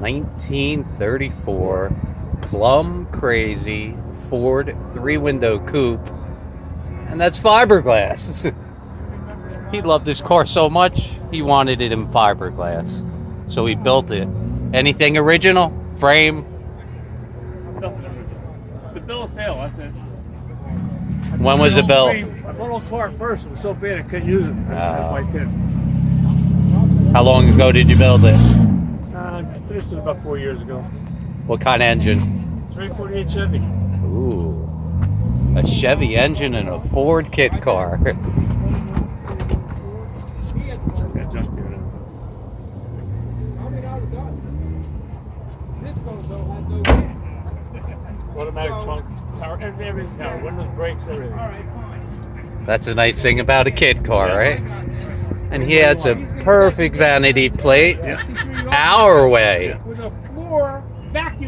1934 Plum Crazy Ford 3-window coupe, and that's fiberglass. He loved his car so much, he wanted it in fiberglass. So he built it. Anything original? Frame? Nothing original. The bill of sale, that's it. When was it built? I bought a car first. It was so bad I couldn't use it. That's why I couldn't. How long ago did you build it? I finished it about 4 years ago. What kind of engine? 348 Chevy. Ooh. A Chevy engine and a Ford kit car. Got junk here. Automatic trunk, power, everything's power, windows, brakes, everything. That's a nice thing about a kit car, right? And he has a perfect vanity plate. Ourway. With a floor vacuum.